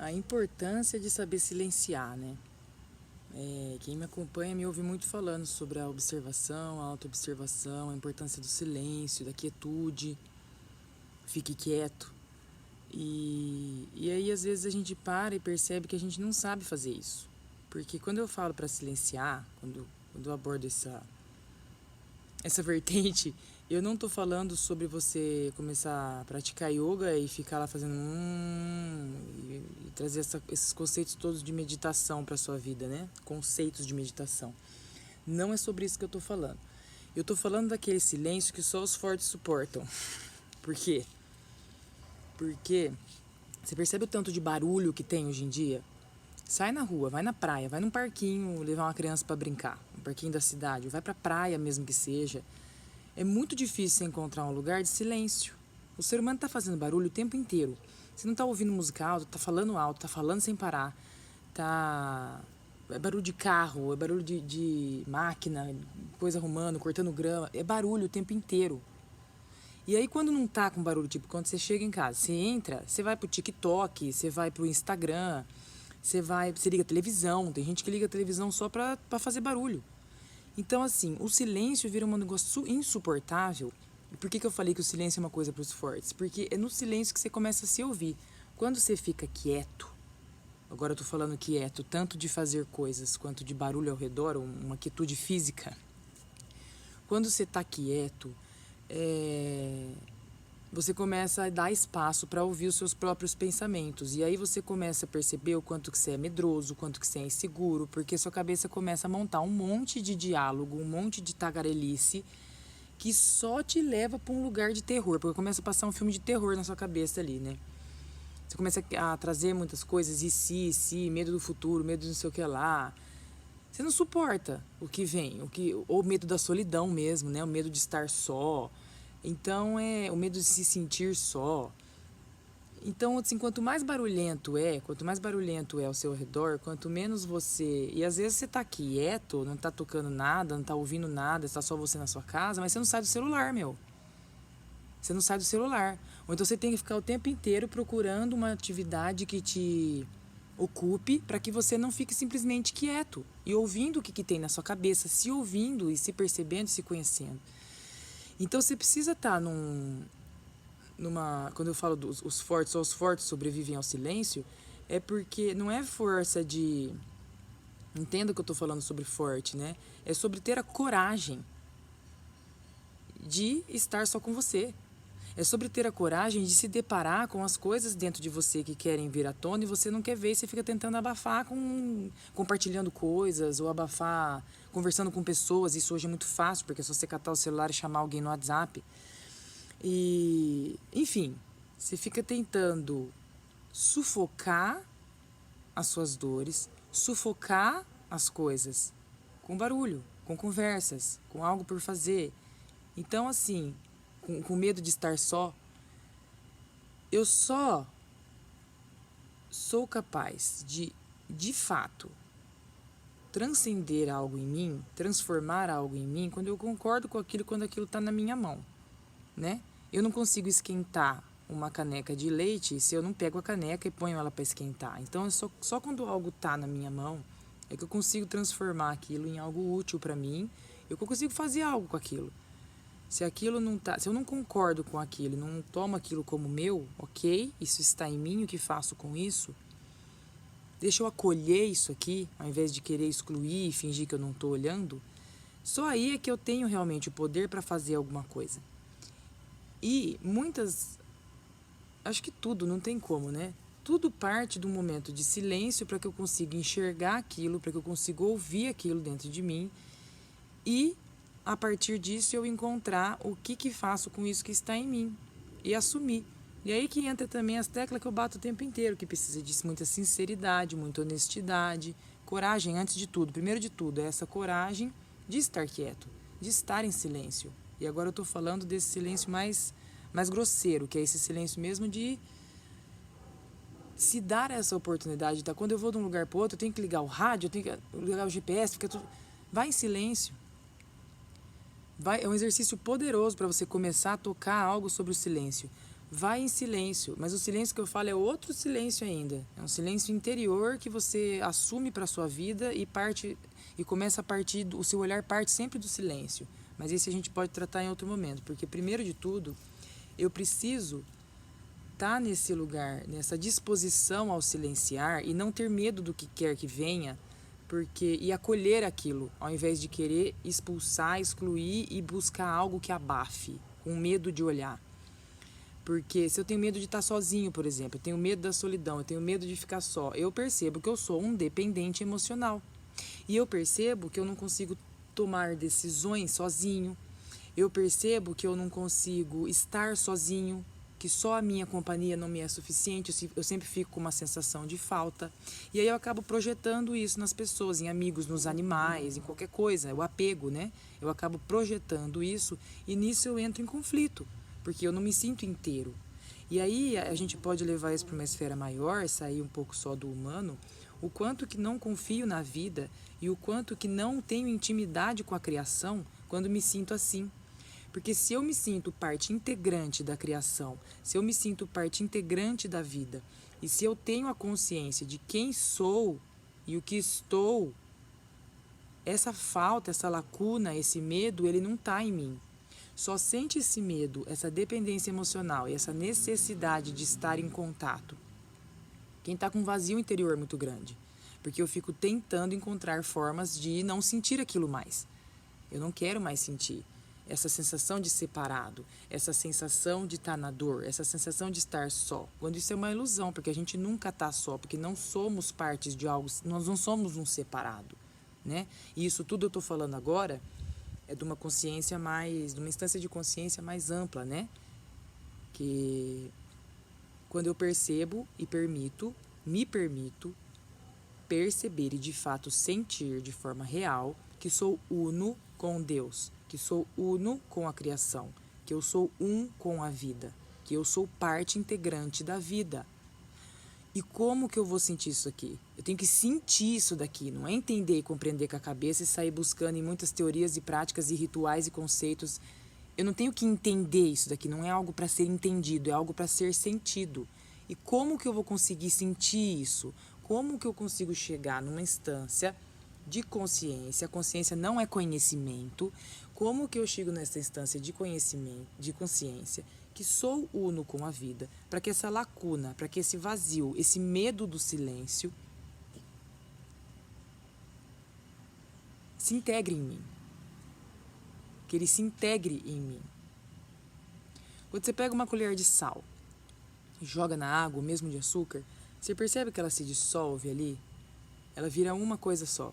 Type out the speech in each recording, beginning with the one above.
A importância de saber silenciar, né? Quem me acompanha me ouve muito falando sobre a observação, a autoobservação, a importância do silêncio, da quietude, fique quieto. E aí, às vezes, a gente para e percebe que a gente não sabe fazer isso. Porque quando eu falo para silenciar, quando eu abordo essa vertente, eu não tô falando sobre você começar a praticar yoga e ficar lá fazendo e trazer esses conceitos todos de meditação para sua vida, né? Conceitos de meditação. Não é sobre isso que eu tô falando. Eu tô falando daquele silêncio que só os fortes suportam. Por quê? Porque você percebe o tanto de barulho que tem hoje em dia? Sai na rua, vai na praia, vai num parquinho levar uma criança para brincar, no parquinho da cidade, ou vai pra praia mesmo que seja. É muito difícil encontrar um lugar de silêncio. O ser humano tá fazendo barulho o tempo inteiro. Você não tá ouvindo música alta, tá falando alto, tá falando sem parar. Tá. É barulho de carro, é barulho de máquina, coisa arrumando, cortando grama. É barulho o tempo inteiro. E aí quando não tá com barulho, tipo, quando você chega em casa, você entra, você vai pro TikTok, você vai pro Instagram, você liga a televisão. Tem gente que liga a televisão só pra fazer barulho. Então, assim, o silêncio vira um negócio insuportável. E por que eu falei que o silêncio é uma coisa para os fortes? Porque é no silêncio que você começa a se ouvir. Quando você fica quieto, agora eu tô falando quieto, tanto de fazer coisas quanto de barulho ao redor, uma quietude física. Quando você tá quieto, você começa a dar espaço para ouvir os seus próprios pensamentos. E aí você começa a perceber o quanto que você é medroso, o quanto que você é inseguro, porque sua cabeça começa a montar um monte de diálogo, um monte de tagarelice que só te leva para um lugar de terror, porque começa a passar um filme de terror na sua cabeça ali, né? Você começa a trazer muitas coisas, e se, medo do futuro, medo de não sei o que lá. Você não suporta o que vem, ou medo da solidão mesmo, né? O medo de estar só. Então, o medo de se sentir só. Então, assim, quanto mais barulhento é ao seu redor, quanto menos você... E às vezes você tá quieto, não tá tocando nada, não tá ouvindo nada, está só você na sua casa, mas você não sai do celular, meu. Você não sai do celular. Ou então você tem que ficar o tempo inteiro procurando uma atividade que te ocupe para que você não fique simplesmente quieto e ouvindo o que tem na sua cabeça, se ouvindo e se percebendo, se conhecendo. Então você precisa estar quando eu falo dos os fortes, só os fortes sobrevivem ao silêncio, é porque não é força de... Entenda que eu estou falando sobre forte, né? É sobre ter a coragem de estar só com você. É sobre ter a coragem de se deparar com as coisas dentro de você que querem vir à tona e você não quer ver e você fica tentando abafar compartilhando coisas ou abafar conversando com pessoas. Isso hoje é muito fácil, porque é só você catar o celular e chamar alguém no WhatsApp. E, enfim, você fica tentando sufocar as suas dores, sufocar as coisas com barulho, com conversas, com algo por fazer. Então, assim, com medo de estar só, eu só sou capaz de fato, transcender algo em mim, transformar algo em mim, quando eu concordo com aquilo, quando aquilo está na minha mão, né? Eu não consigo esquentar uma caneca de leite se eu não pego a caneca e ponho ela para esquentar. Então, só quando algo está na minha mão é que eu consigo transformar aquilo em algo útil para mim, eu consigo fazer algo com aquilo. Se aquilo não tá, se eu não concordo com aquilo, não tomo aquilo como meu, ok, isso está em mim, o que faço com isso? Deixa eu acolher isso aqui, ao invés de querer excluir e fingir que eu não estou olhando. Só aí é que eu tenho realmente o poder para fazer alguma coisa. E acho que tudo, não tem como, né? Tudo parte de um momento de silêncio para que eu consiga enxergar aquilo, para que eu consiga ouvir aquilo dentro de mim e a partir disso eu encontrar o que faço com isso que está em mim e assumir. E aí que entra também as teclas que eu bato o tempo inteiro, que precisa de muita sinceridade, muita honestidade, coragem antes de tudo. Primeiro de tudo é essa coragem de estar quieto, de estar em silêncio. E agora eu estou falando desse silêncio mais grosseiro, que é esse silêncio mesmo de se dar essa oportunidade. Tá? Quando eu vou de um lugar para outro, eu tenho que ligar o rádio, eu tenho que ligar o GPS, fica tudo... Vai em silêncio. É um exercício poderoso para você começar a tocar algo sobre o silêncio. vai em silêncio. Mas o silêncio que eu falo é outro silêncio ainda. É um silêncio interior que você assume para a sua vida e começa a partir, o seu olhar parte sempre do silêncio. Mas esse a gente pode tratar em outro momento, porque primeiro de tudo, eu preciso estar nesse lugar, nessa disposição ao silenciar e não ter medo do que quer que venha, e acolher aquilo, ao invés de querer expulsar, excluir e buscar algo que abafe, com medo de olhar. Porque se eu tenho medo de estar sozinho, por exemplo, eu tenho medo da solidão, eu tenho medo de ficar só, eu percebo que eu sou um dependente emocional. E eu percebo que eu não consigo tomar decisões sozinho, eu percebo que eu não consigo estar sozinho, que só a minha companhia não me é suficiente, eu sempre fico com uma sensação de falta. E aí eu acabo projetando isso nas pessoas, em amigos, nos animais, em qualquer coisa, o apego, né? Eu acabo projetando isso e nisso eu entro em conflito, porque eu não me sinto inteiro. E aí a gente pode levar isso para uma esfera maior, sair um pouco só do humano, o quanto que não confio na vida e o quanto que não tenho intimidade com a criação quando me sinto assim. Porque se eu me sinto parte integrante da criação, se eu me sinto parte integrante da vida, e se eu tenho a consciência de quem sou e o que estou, essa falta, essa lacuna, esse medo, ele não está em mim. Só sente esse medo, essa dependência emocional e essa necessidade de estar em contato quem está com um vazio interior muito grande. Porque eu fico tentando encontrar formas de não sentir aquilo mais. Eu não quero mais sentir essa sensação de separado, essa sensação de estar na dor, essa sensação de estar só. Quando isso é uma ilusão, porque a gente nunca está só, porque não somos partes de algo, nós não somos um separado, né? E isso tudo eu estou falando agora é de uma consciência mais, de uma instância de consciência mais ampla, né? Que quando eu percebo e me permito perceber e de fato sentir de forma real que sou uno com Deus, que sou uno com a criação, que eu sou um com a vida, que eu sou parte integrante da vida. E como que eu vou sentir isso aqui? Eu tenho que sentir isso daqui, não é entender e compreender com a cabeça e sair buscando em muitas teorias e práticas e rituais e conceitos. Eu não tenho que entender isso daqui, não é algo para ser entendido, é algo para ser sentido. E como que eu vou conseguir sentir isso? Como que eu consigo chegar numa instância de consciência? A consciência não é conhecimento. Como que eu chego nessa instância de conhecimento, de consciência, que sou uno com a vida, para que essa lacuna, para que esse vazio, esse medo do silêncio se integre em mim. Que ele se integre em mim. Quando você pega uma colher de sal e joga na água, mesmo de açúcar, você percebe que ela se dissolve ali? Ela vira uma coisa só.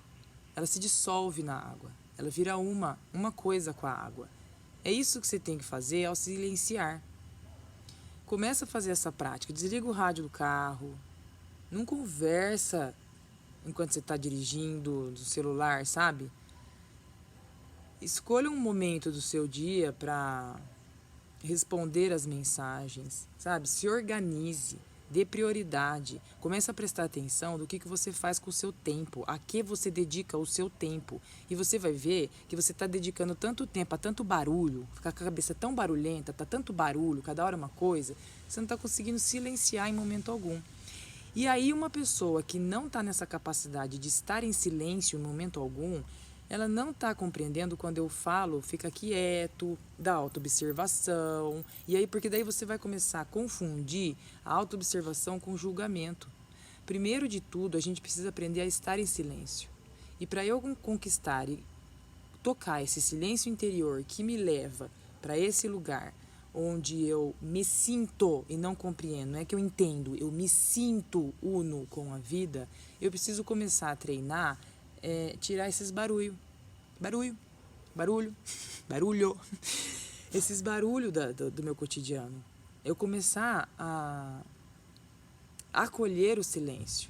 Ela se dissolve na água. Ela vira uma coisa com a água. É isso que você tem que fazer ao silenciar. Começa a fazer essa prática. Desliga o rádio do carro. Não conversa enquanto você está dirigindo do celular, sabe? Escolha um momento do seu dia para responder as mensagens, sabe? Se organize, dê prioridade, comece a prestar atenção do que você faz com o seu tempo, a que você dedica o seu tempo. E você vai ver que você está dedicando tanto tempo a tanto barulho, ficar com a cabeça tão barulhenta, tá tanto barulho, cada hora uma coisa, você não está conseguindo silenciar em momento algum. E aí uma pessoa que não está nessa capacidade de estar em silêncio em momento algum, ela não está compreendendo quando eu falo, fica quieto, dá autoobservação. E aí, porque daí você vai começar a confundir a autoobservação com julgamento. Primeiro de tudo, a gente precisa aprender a estar em silêncio. E para eu conquistar e tocar esse silêncio interior que me leva para esse lugar onde eu me sinto e não compreendo, não é que eu entendo, eu me sinto uno com a vida, eu preciso começar a treinar tirar esses barulho, esses barulhos do meu cotidiano. Eu começar a acolher o silêncio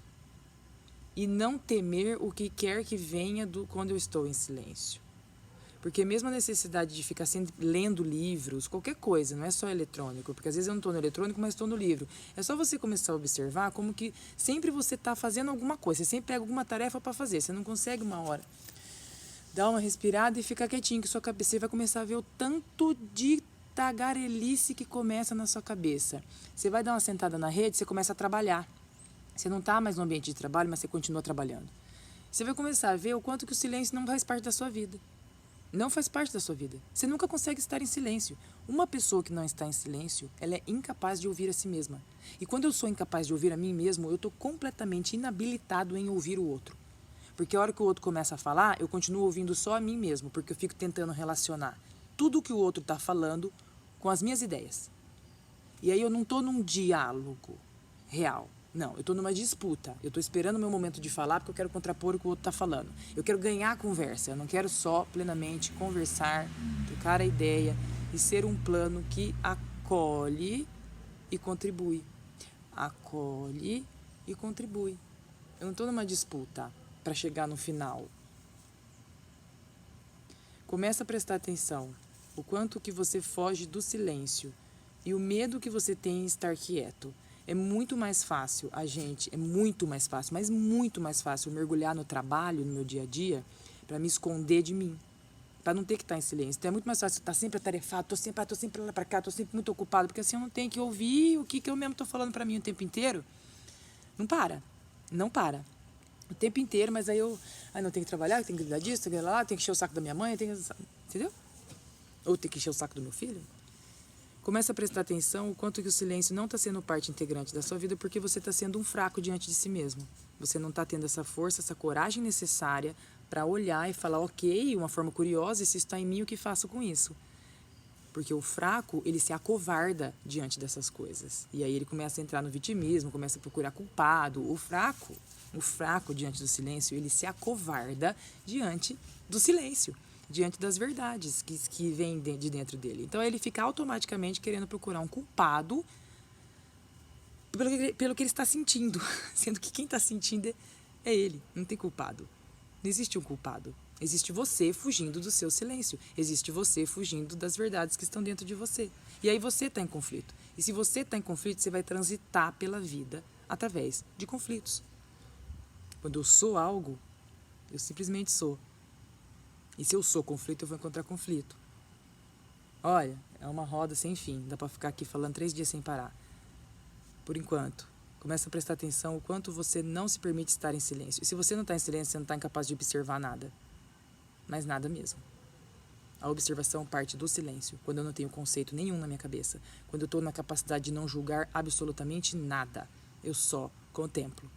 e não temer o que quer que venha quando eu estou em silêncio. Porque mesmo a necessidade de ficar sempre lendo livros, qualquer coisa, não é só eletrônico, porque às vezes eu não estou no eletrônico, mas estou no livro. É só você começar a observar como que sempre você está fazendo alguma coisa, você sempre pega alguma tarefa para fazer, você não consegue uma hora. Dá uma respirada e fica quietinho, que sua cabeça vai começar a ver o tanto de tagarelice que começa na sua cabeça. Você vai dar uma sentada na rede, você começa a trabalhar. Você não está mais no ambiente de trabalho, mas você continua trabalhando. Você vai começar a ver o quanto que o silêncio não faz parte da sua vida. Não faz parte da sua vida. Você nunca consegue estar em silêncio. Uma pessoa que não está em silêncio, ela é incapaz de ouvir a si mesma. E quando eu sou incapaz de ouvir a mim mesmo, eu estou completamente inabilitado em ouvir o outro. Porque a hora que o outro começa a falar, eu continuo ouvindo só a mim mesmo, porque eu fico tentando relacionar tudo que o outro está falando com as minhas ideias. E aí eu não estou num diálogo real. Não, eu estou numa disputa. Eu estou esperando o meu momento de falar porque eu quero contrapor o que o outro está falando. Eu quero ganhar a conversa. Eu não quero só plenamente conversar, trocar a ideia e ser um plano que acolhe e contribui. Acolhe e contribui. Eu não estou numa disputa para chegar no final. Começa a prestar atenção. O quanto que você foge do silêncio e o medo que você tem em estar quieto. É muito mais fácil mas muito mais fácil mergulhar no trabalho, no meu dia a dia, para me esconder de mim, para não ter que estar em silêncio. Então é muito mais fácil estar sempre atarefado, tô sempre lá para cá, tô sempre muito ocupado, porque assim eu não tenho que ouvir o que eu mesmo tô falando para mim o tempo inteiro. Não para. O tempo inteiro, mas aí eu não tenho que trabalhar, eu tenho que cuidar disso, tenho que ir lá, tenho que encher o saco da minha mãe, entendeu? Ou tenho que encher o saco do meu filho. Começa a prestar atenção o quanto que o silêncio não está sendo parte integrante da sua vida porque você está sendo um fraco diante de si mesmo. Você não está tendo essa força, essa coragem necessária para olhar e falar, ok, uma forma curiosa, se isso está em mim, o que faço com isso? Porque o fraco, ele se acovarda diante dessas coisas. E aí ele começa a entrar no vitimismo, começa a procurar culpado. O fraco diante do silêncio, ele se acovarda diante do silêncio. Diante das verdades que vêm de dentro dele. Então, ele fica automaticamente querendo procurar um culpado pelo que ele está sentindo. Sendo que quem está sentindo é ele, não tem culpado. Não existe um culpado. Existe você fugindo do seu silêncio. Existe você fugindo das verdades que estão dentro de você. E aí você está em conflito. E se você está em conflito, você vai transitar pela vida através de conflitos. Quando eu sou algo, eu simplesmente sou. E se eu sou conflito, eu vou encontrar conflito. Olha, é uma roda sem fim. Dá para ficar aqui falando 3 dias sem parar. Por enquanto, começa a prestar atenção o quanto você não se permite estar em silêncio. E se você não está em silêncio, você não está incapaz de observar nada. Mas nada mesmo. A observação parte do silêncio, quando eu não tenho conceito nenhum na minha cabeça. Quando eu estou na capacidade de não julgar absolutamente nada. Eu só contemplo.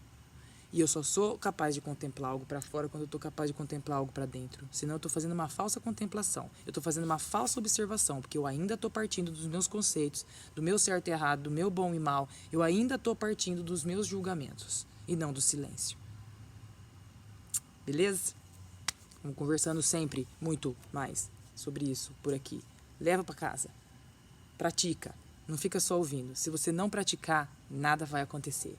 E eu só sou capaz de contemplar algo para fora quando eu estou capaz de contemplar algo para dentro. Senão eu estou fazendo uma falsa contemplação. Eu estou fazendo uma falsa observação, porque eu ainda estou partindo dos meus conceitos, do meu certo e errado, do meu bom e mal. Eu ainda estou partindo dos meus julgamentos e não do silêncio. Beleza? Vamos conversando sempre muito mais sobre isso por aqui. Leva para casa. Pratica. Não fica só ouvindo. Se você não praticar, nada vai acontecer.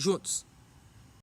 Juntos.